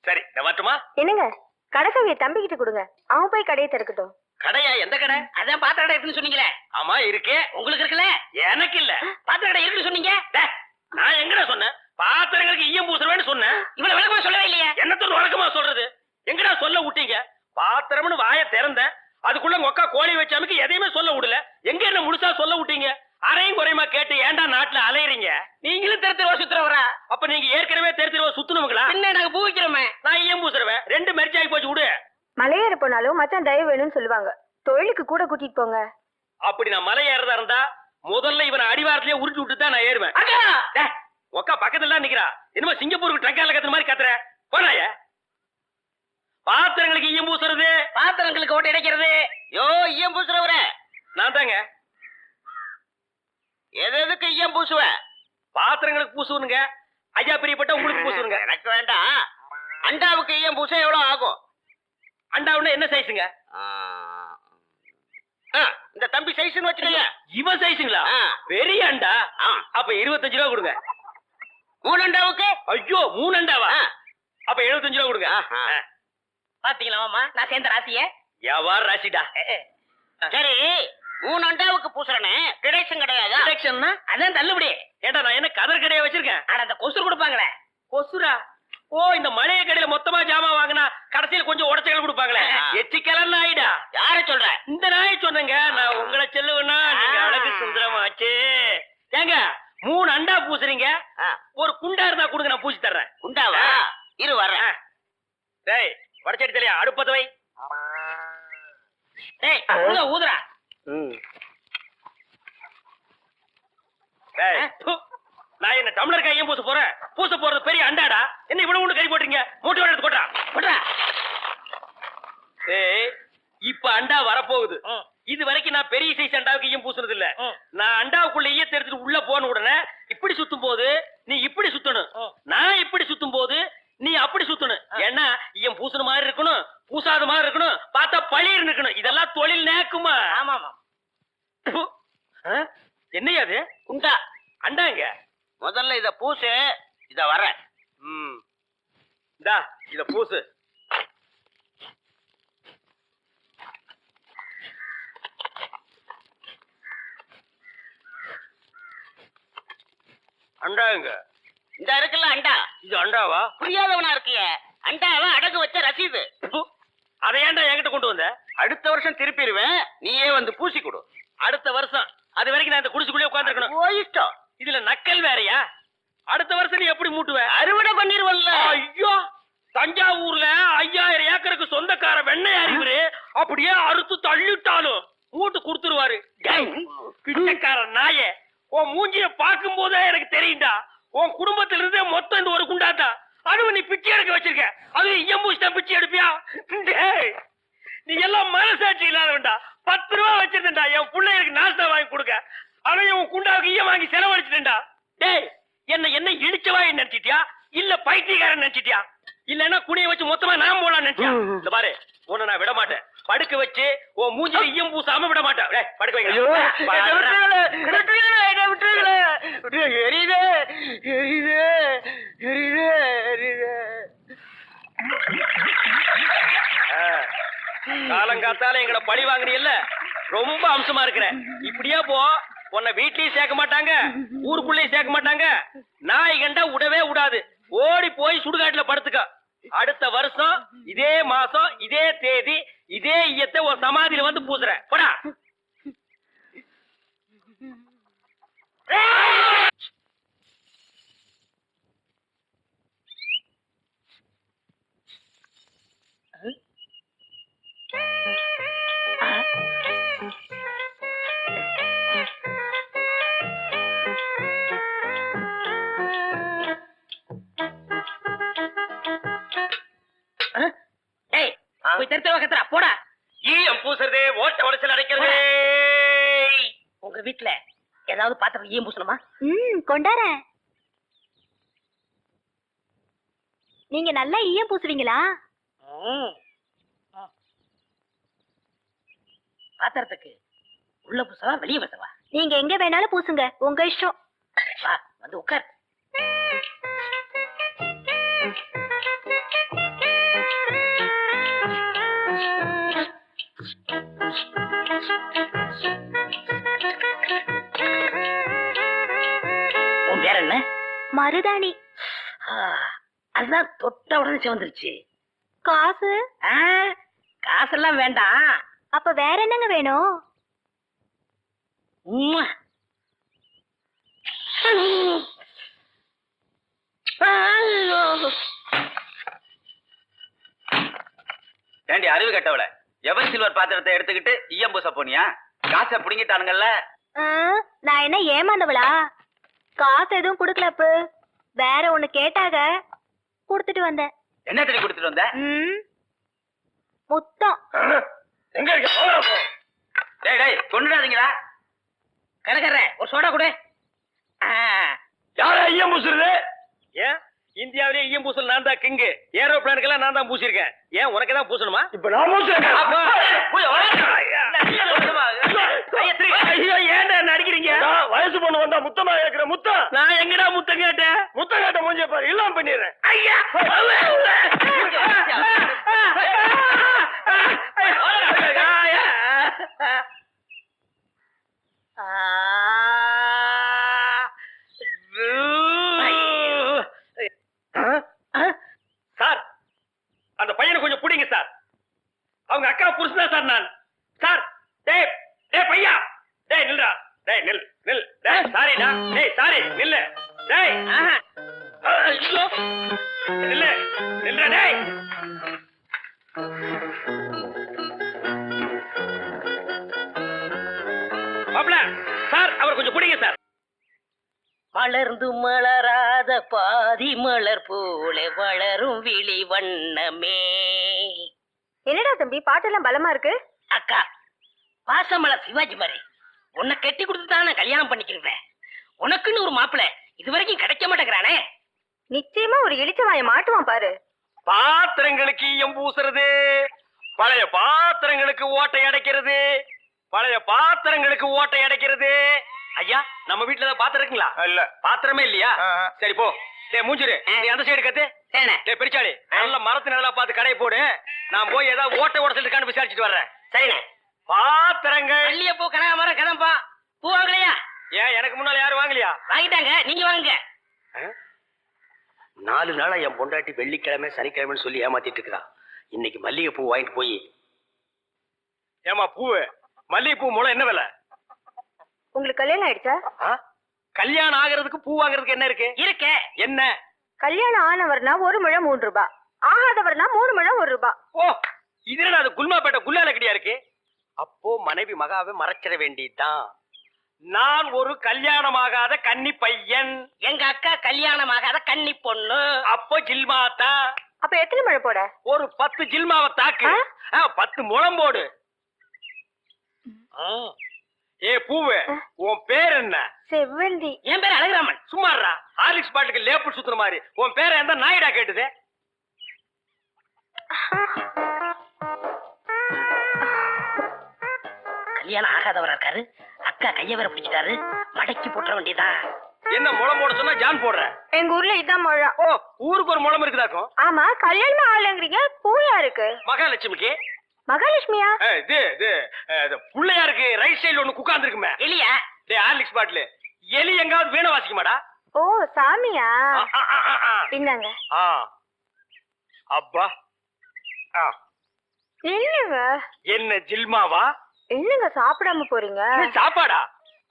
சரி நான் வரட்டுமா? என்னங்க கடைசாவிய தம்பிக்கிட்ட கொடுங்க, அவன் போய் கடையை திறக்கட்டும். கடையா? எந்த கடை? அதான் பாத்திர கடை இருக்குன்னு சொன்னீங்களே. ஆமா இருக்கே. உங்களுக்கு இருக்குல்ல? எனக்கு இல்ல. பாத்திர கடை இருக்குன்னு சொன்னீங்க. நான் எங்கடா சொன்னேன்? பாத்திரங்களுக்கு ஈயம் பூசுறேன்னு சொன்னேன். இவ்வளவு விளக்கமா சொல்லவே இல்லையா? என்னத்தோட வழக்கமா சொல்றது? எங்கடா சொல்ல விட்டீங்க? பாத்திரம்னு வாய திறந்தேன், அதுக்குள்ள மொக்கா கோழி வச்சாமுக்கு எதையுமே சொல்ல விடல. எங்க என்ன முழுசா சொல்ல விட்டீங்க? அரையும் குறையுமா கேட்டு ஏன்டா நாட்டுல அலையறீங்க? நீங்களும் தெரு சுத்துறவரா? அப்ப நீங்க ஏற்கனவே தெரு சுத்துனவங்களா? என்ன நாங்க பூ வைக்கிறோமே. நான் ஈயம் பூசுறவன். 2 மெரிச்சாகி போச்சு விடு. மலையேற போனாலும் மச்சான் தயவு வேணும்னு சொல்லுவாங்க. தொழிலுக்கு கூட கூட்டிட்டு போங்க. அப்படி நான் மலை ஏறதா இருந்தா முதல்ல இவனை அடிவாரத்திலேயே உருட்டி விட்டு தான் நான் ஏறுவேன். ஒக்கா பக்கத்துல தான் நிக்கிறா. என்னமோ சிங்கப்பூருக்கு ட்ரங்கால கத்துற மாதிரி கத்துற. போனாய பாத்திரங்களுக்கு ஈயம் பூசுறது, பாத்திரங்களுக்கு ஓட்டு இடைக்கிறது. யோ ஈயம் பூசுறவர நான் தாங்க. எதுக்கு ஈயம் பூசுவ? பாத்திரங்களுக்கு பூசுவனுங்க. ஐயா பிரியப்பட்ட உங்களுக்கு பூசுவனுங்க. எனக்கு வேண்டாம். அண்டாவுக்கு ஈயம் பூச எவ்வளவு ஆகும்? அண்டாவுன்னா என்ன சைஸுங்க? இந்த தம்பி சைஸ்னு வச்சுக்கோங்க. இவன் சைஸுங்களா? பெரிய அண்டா. அப்ப 25 ரூபா கொடுங்க. 3 அண்டாவுக்கு? ஐயோ 3 அண்டாவா? அப்ப 75 ரூபா கொடுங்க. பாத்தீங்களா மாமா, நான் சேர்ந்த ராசிய. வியாபார ராசிடா. சரி 3 அண்டாவுக்கு பூசுறனே டிடக்ஷன் கிடையாது. டிடக்ஷன்னா அதான் தள்ளுபடி. ஏண்டா நான் என்ன கதர் கடையை வச்சிருக்கேன்? ஆனா அந்த கொசு கொடுப்பாங்களே. கொசுரா? ஓ, இந்த மளிகை கடையில மொத்தமா ஜாமான் வாங்கினா கடைசியில கொஞ்சம் உடச்சல் கொடுப்பாங்களே, எச்சிக்கலாம் நாயிடா. யார சொல்ற? இந்த நாயை சொன்னங்க. நான் உங்களை செல்லுவேன்னா நீங்க அழகு சுந்தரமாச்சு. ஏங்க 3 அண்டா பூசுறீங்க, ஒரு குண்டா இருந்தா கொடுங்க, நான் பூசி தர்றேன். குண்டாவா? இரு வர்றேன். டேய் வடச்சடி தலையா, அடுப்பத வை. டேய் ஊதுறா. டேய் நான் என்ன டம்ளர் கையும் பூச போறேன்? பூச போறது பெரிய அண்டாடா. என்ன இவ்வளவு ஒண்ணு கை போட்டுறீங்க? மூட்டை எடுத்து போட்டா போட்டா. ஏய் இப்ப அண்டா வரப்போகுது. இது வரைக்கும் நான் பெரிய சைஸ் அண்டாவுக்கு ஈயம் பூசுனது இல்ல. நான் அண்டாவுக்குள்ள ஈயத்தை எடுத்துட்டு உள்ள போன உடனே இப்படி சுத்தும் போது நீ இப்படி சுத்தணும், நான் இப்படி சுத்தும் போது நீ அப்படி சுத்தணும். ஏன்னா ஈயம் பூசுன மாதிரி இருக்கணும், பூசாத மாதிரி இருக்கணும், பார்த்தா பழிர் இருக்கணும். இதெல்லாம் தொழில் நேக்குமா? ஆமாமா. என்னையா அது? குண்டா அண்டாங்க. முதல்ல இத பூசு. இத வர்றேன். இந்தா இத பூசு. அண்டாங்க. இந்த இருக்குல்ல அண்டா. இது அண்டாவா? புரியாதவனா இருக்கிய. அண்டாவை அடகு வச்ச ரசீது. அதை ஏன்டா என்கிட்ட கொண்டு வந்த? அடுத்த வருஷம் திருப்பிடுவேன், நீயே வந்து பூசி கொடு. அடுத்த வருஷம்? அது வரைக்கும் நான் இந்த குடிசுக்குள்ளே உட்கார்ந்துருக்கணும். இஷ்டம். இதுல நக்கல் வேறயா? அடுத்த வருஷம் நீ எப்படி மூட்டுவ? அறுவடை பண்ணிருவல்ல. ஐயோ, தஞ்சாவூர்ல 5000 ஏக்கருக்கு சொந்தக்கார வெண்ணெய் அறிவுரு அப்படியே அறுத்து தள்ளிட்டாலும் மூட்டு கொடுத்துருவாரு. பிச்சைக்கார நாயே, உன் மூஞ்சிய பார்க்கும் போதே எனக்கு தெரியும்டா, உன் குடும்பத்தில இருந்தே மொத்தம் இந்த ஒரு குண்டாட்டா. அதுவும் நீ பிச்சை எடுக்க வச்சிருக்க, அது எம்பூசிட்டா பிச்சை எடுப்பியா? நீ எல்லாம் மனசாட்சி இல்லாதவன்டா. 10 ரூபா வச்சிருந்தா என் பிள்ளைகளுக்கு நாஸ்தா வாங்கி கொடுக்க, அவன் உன் குண்டாவுக்கு ஈயம் வாங்கி செலவழிச்சுட்டா. டேய் என்ன இடிச்சவா நினைச்சிட்டியா, இல்ல பைத்தியக்காரன் நினைச்சிட்டியா, இல்லன்னா குனிய வச்சு மொத்தமா நான் போலாம் நினைச்சியா? இந்த பாரு, உன்னை நான் விட மாட்டேன். படுக்க வச்சு உன் மூஞ்சில ஈயம் பூசாம விட மாட்டேன். டேய் படுக்க வைங்க. காலங்காத்தால எங்களை பழி வாங்குறீல்ல, ரொம்ப அம்சமா இருக்கிற. இப்படியே போ, உன்னை வீட்லயும் சேர்க்க மாட்டாங்க, ஊருக்குள்ளேயும் சேர்க்க மாட்டாங்க. நாய் கண்டா விடவே விடாது. ஓடி போய் சுடுகாட்டுல படுத்துக்க. அடுத்த வருஷம் இதே மாசம் இதே தேதி இதே ஈயத்தை ஒரு சமாதியில வந்து பூசுறேன். போடா. போடா. ஈயம் பூசுறதே, ஓட்ட உடச்சல் அடைக்கிறதே. உங்க வீட்டுல ஏதாவது பாத்திரம் ஈயம் பூசணுமா? கொண்டாரேன். நீங்க நல்லா ஈயம் பூசுவீங்களா? பாத்திரத்துக்கு உள்ள பூசவா வெளியே பூசவா? நீங்க எங்க வேணாலும் பூசுங்க, உங்க இஷ்டம். வா வந்து உட்கார். மருதாணி. அதுதான் தொட்ட உடனே சிவந்துருச்சு. காசு? காசெல்லாம் வேண்டாம். அப்ப வேற என்னங்க வேணும்? உம்மா. ஏண்டி அறிவு கட்டவள, எவர் சில்வர் பாத்திரத்தை எடுத்துக்கிட்டு ஈயம் பூச போனியா? காசை புடுங்கிட்டானுங்கல்ல. நான் என்ன ஏமாந்தவளா? காசு எதுவும் குடுக்கல அப்பு. வேற ஒண்ணு கேட்டாக, குடுத்துட்டு வந்தேன். என்ன தண்ணி கொடுத்துட்டு வந்த? முத்தம். எங்க இருக்க? டேய் டேய், கொண்டுடாதீங்களா? கரகர ஒரு சோடா கொடு. யார ஐயம் பூசுறது? ஏன் இந்தியாவிலே ஐயம் பூசல் நான் தான் கிங்கு. ஏரோப்ளானுக்கெல்லாம் நான் தான் பூசிருக்கேன். ஏன் உனக்கு தான் பூசணுமா? இப்ப நான் ஏன்டா நடிக்கிறீங்க? வயசு பொண்ணு வந்தா முத்தமா கேக்குற முத்தம். நான் எங்கடா முத்தம் கேட்டேன்? முத்தம் கேட்ட மூஞ்சிய பாரு, இல்லாம பண்ணிடுறேன். ஐயா சார், அந்த பையனை கொஞ்சம் பிடிங்க சார். அவங்க அக்கா புருஷன் தான் சார் நான். சார், டேய் டேய் பையா, டேய் நில்றா, டேய் நில் நில், டேய் சாரிடா, டேய் சாரி நில்லு, டேய் ஐயோ நில்லு நில்றா, டேய் மாப்ள சார், அவர் கொஞ்சம் பிடிங்க சார். மலர்ந்து மலராத பாதி மலர் போல வளரும் விழி வண்ணமே. என்னடா தம்பி, பாட்டெல்லாம் பலமா இருக்கு. அக்கா, பாசமலர் சிவாஜி மாதிரி உன்னை கட்டி கொடுத்து நான் கல்யாணம் பண்ணிக்கிறேன். உனக்குன்னு ஒரு மாப்பிள்ளை இது வரைக்கும் கிடைக்க மாட்டேங்கிறானே. நிச்சயமா ஒரு இளிச்சவாய மாட்டுவான் பாரு. பாத்திரங்களுக்கு ஈயம் பூசுறது, பழைய பாத்திரங்களுக்கு ஓட்டை அடைக்கிறது, பழைய பாத்திரங்களுக்கு ஓட்டை அடைக்கிறது. ஐயா, நம்ம வீட்டுல ஏதாவது பாத்திரம் இருக்குங்களா? இல்ல, பாத்திரமே இல்லையா? சரி போ. டேய் மூஞ்சிரு, நீ அந்த சைடு கத்து. டேய் பெரிச்சாளி, நல்ல மரத்து நிழலா பார்த்து கடையை போடு. நான் போய் ஏதாவது ஓட்டை உடச்சிட்டு இருக்கான்னு விசாரிச்சுட்டு வர்றேன். சரிண்ணே. பாத்திரங்கள் பள்ளிய பூ கனகாமரம் கதம்பா பூ வாங்கலையா? ஏன் எனக்கு முன்னால யாரும் வாங்கலையா? வாங்கிட்டாங்க, நீங்க வாங்குங்க. 4 நாளா என் பொண்டாட்டி வெள்ளிக்கிழமை சனிக்கிழமைன்னு சொல்லி ஏமாத்திட்டு இருக்கா. இன்னைக்கு மல்லிகை பூ வாங்கிட்டு போய். ஏமா பூவு, மல்லிகை பூ மூலம் என்ன விலை? உங்களுக்கு கல்யாணம் ஆயிடுச்சா? கல்யாணம் ஆகிறதுக்கு பூ வாங்குறதுக்கு என்ன இருக்கு? இருக்கே. என்ன? கல்யாணம் ஆனவர்னா 1 முழம் 3 ரூபாய், ஆகாதவர்னா 3 முழம் 1 ரூபாய். ஓ, இது அது குல்மாப்பேட்டை குல்லால கடியா இருக்கு. அப்போ மனைவி மகாவை மறைச்சிட வேண்டியதுதான். நான் ஒரு கல்யாணமாகாத கன்னி பையன், எங்க அக்கா கல்யாணமாகாத கன்னி பொண்ணு. அப்போ ஜில்மாத்தா. அப்ப எத்தனை முழம் போட? ஒரு 10 ஜில்மாவை தாக்கு. 10 முழம் போடு. ஏ பூவு, உன் பேர் என்ன? செவ்வந்தி. என் பேர் அழகுராமன். சும்மாறா, ஹார்லிக்ஸ் பாட்டுக்கு லேபிள் சுத்துற மாதிரி. உன் பேரை எந்த நாயிடா கேட்டுது? கல்யாணம் ஆகாதவரா இருக்காரு. அக்கா கைய வேற பிடிச்சிட்டாரு. மடக்கி போட்டுற வேண்டியதான். என்ன முளம் போட சொன்னா ஜான் போடுற? எங்க ஊர்ல இதான் முழம். ஓ, ஊருக்கு ஒரு முளம் இருக்குதாக்கும். ஆமா, கல்யாணம் ஆகலங்கிறீங்க, பூயா இருக்கு. மகாலட்சுமிக்கு. மகாலட்சுமியா? இது புள்ளையாருக்கு ரைட் சைடுல ஒண்ணு உட்கார்ந்து இருக்குமே. எலியா? டேய் ஹார்லிக்ஸ் பாட்டில் எலி எங்காவது வீணை வாசிக்குமாடா? ஓ, சாமியா? பின்னாங்க. அப்பா என்னங்க? என்ன ஜில்மாவா? என்னங்க சாப்பிடாம போறீங்க? சாப்பாடா?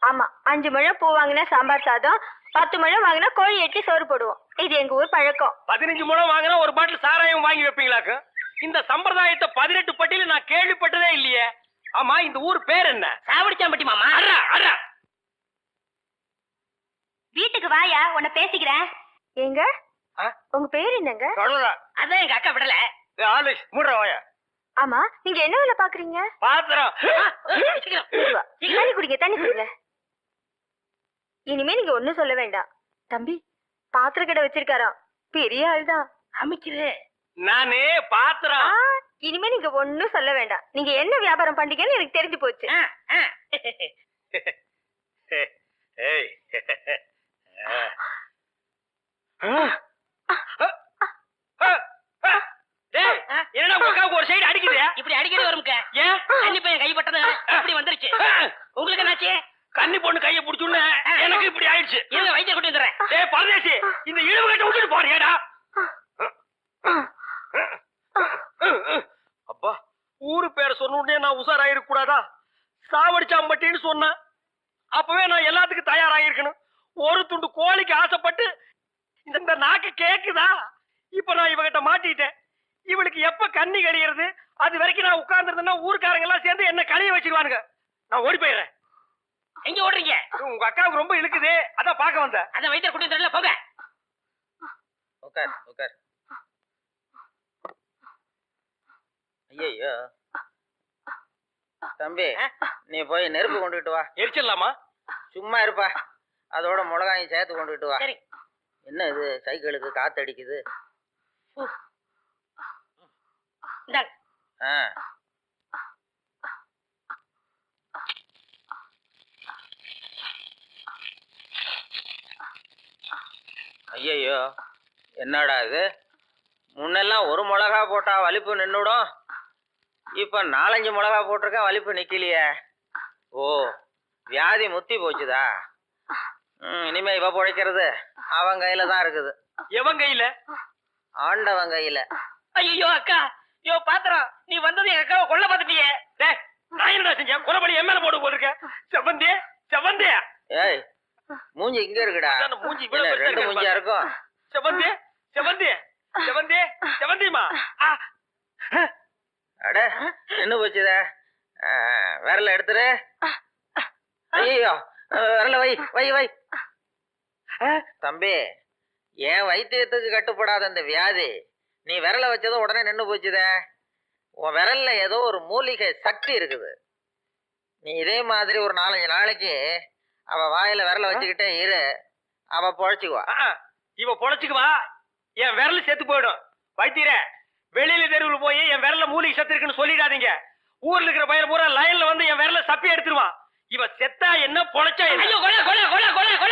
ஆமா, 5 முழம் பூ வாங்கினா சாம்பார் சாதம், 10 முழம் வாங்கினா கோழி எட்டி சோறு போடுவோம். இது எங்க ஊர் பழக்கம். 15 முழம் வாங்கினா ஒரு பாட்டில் சாராயம் வாங்கி வைப்பீங்களாக்கு? இந்த சம்பிரதாயத்தை 18 பட்டியல நான் கேள்விப்பட்டதே இல்லையே. ஆமா, இந்த ஊர் பேர் என்ன? சாவடிச்சாம்பட்டி மாமா. வீட்டுக்கு வாயா, உன்னை பேசிக்கிறேன். எங்க உங்க பேர் என்னங்க? அதான் எங்க அக்கா விடல. மூடுறவாயா. ஆமா, நீங்க என்ன வேலை பாக்குறீங்க? பாத்திரம். தண்ணி குடிங்க, தண்ணி குடிங்க. இனிமே நீங்க ஒண்ணும் சொல்ல வேண்டாம். தம்பி, பாத்திர கடை வச்சிருக்காராம், பெரிய ஆள்தான். அமைக்கிறே. நானே பாத்திரம். இனிமே நீங்க ஒண்ணும் சொல்ல வேண்டாம். நீங்க என்ன வியாபாரம் பண்றீங்கன்னு எனக்கு தெரிஞ்சு போச்சு. என்னடா உங்க ஒரு சைடு அடிக்குது? இப்படி அடிக்கடி வரும்க்க. ஏன்? தண்ணி பையன் கைப்பட்டது இப்படி வந்துருச்சு. உங்களுக்கு என்னாச்சு? கன்னி பொண்ணு கைய புடிச்சுன்னு எனக்கு இப்படி ஆயிடுச்சு. இருங்க வைத்தியர் கூட்டி வந்துடுறேன். டேய் பரதேசி, இந்த இழுவு கட்ட விட்டுட்டு போறியேடா. அப்பா, ஊரு பேரை சொன்ன உடனே நான் உஷாராயிருக்க கூடாதா? சாவடிச்சாம்பட்டின்னு சொன்னேன். அப்பவே நான் எல்லாத்துக்கும் தயாராகிருக்கணும். ஒரு துண்டு கோழிக்கு ஆசைப்பட்டு இந்த நாக்கு கேக்குதா? இப்ப நான் இவகிட்ட மாட்டிட்டேன். இவளுக்கு எப்ப கண்ணி கழிகிறது அது வரைக்கும் நான் உட்கார்ந்துருந்தேன்னா ஊருக்காரங்க எல்லாம் சேர்ந்து என்ன கழிய வச்சிருவானுங்க. நான் ஓடி போயிடுறேன். எங்க ஓடுறீங்க? உங்க அக்காவுக்கு ரொம்ப இழுக்குது, அதான் பார்க்க வந்தேன். அதான் வைத்தியர் கூட்டி வந்துடுறேன், போங்க. உட்கார் உட்கார். ஐயோ தம்பி, நீ போய் நெருப்பு கொண்டுகிட்டு வா. எரிச்சிடலாமா? சும்மா இருப்பா, அதோட மிளகாயும் சேர்த்து கொண்டுகிட்டு வா. சரி. என்ன இது சைக்கிளுக்கு காத்தடிக்குது? இந்தாங்க. ஆ, ஐயோ என்னடா இது? முன்னெல்லாம் ஒரு மிளகா போட்டா வலிப்பு நின்னுடும், இப்ப 4-5 மிளகா போட்டிருக்கேன், வலிப்பு நிக்கலையே. ஓ, வியாதி முத்தி போச்சுதா? இனிமே இவ பொழைக்கிறது அவன் கையில தான் இருக்குது. எவன் கையில? ஆண்டவன் கையில. ஐயோ அக்கா, ஐயோ பாத்திரம், நீ வந்தது எங்க அக்காவை கொல்ல பார்த்துட்டியே. டேய், நான் என்னடா செஞ்சேன்? கொலைபடி என் மேல போட்டு போட்டிருக்கேன். செவந்தே செவந்தே. ஏய், மூஞ்சி இங்க இருக்குடா. அதான் மூஞ்சி இவ்வளவு என்ன, பெருசா 2 இருக்கு மூஞ்சியா இருக்கும்? செவந்தே செவந்தே செவந்தே செவந்திமா. அட, நின்னு போச்சுத. விரல எடுத்துரு. ஐயோ, விரல வை வை வை. தம்பி, என் வைத்தியத்துக்கு கட்டுப்படாத இந்த வியாதி நீ விரல வச்சதும் உடனே நின்னு போச்சுத. உன் விரல்ல ஏதோ ஒரு மூலிகை சக்தி இருக்குது. நீ இதே மாதிரி ஒரு 4-5 நாளைக்கு அவ வாயில விரல வச்சுக்கிட்டே இரு, அவ பொழைச்சுக்குவா. இவ பொழைச்சுக்குவா, என் விரல் செத்து போயிடும். வைத்தியரே, வெளியில தெருவில் போய் என் விரல்ல மூலிகை செத்து இருக்குன்னு சொல்லிடாதீங்க. ஊர்ல இருக்கிற பையன் பூரா லைன்ல வந்து என் விரல சப்பி எடுத்துருவான். இவ செத்தா என்ன பொழைச்சா என்ன? ஐயோ கொலை கொலை கொலை கொலை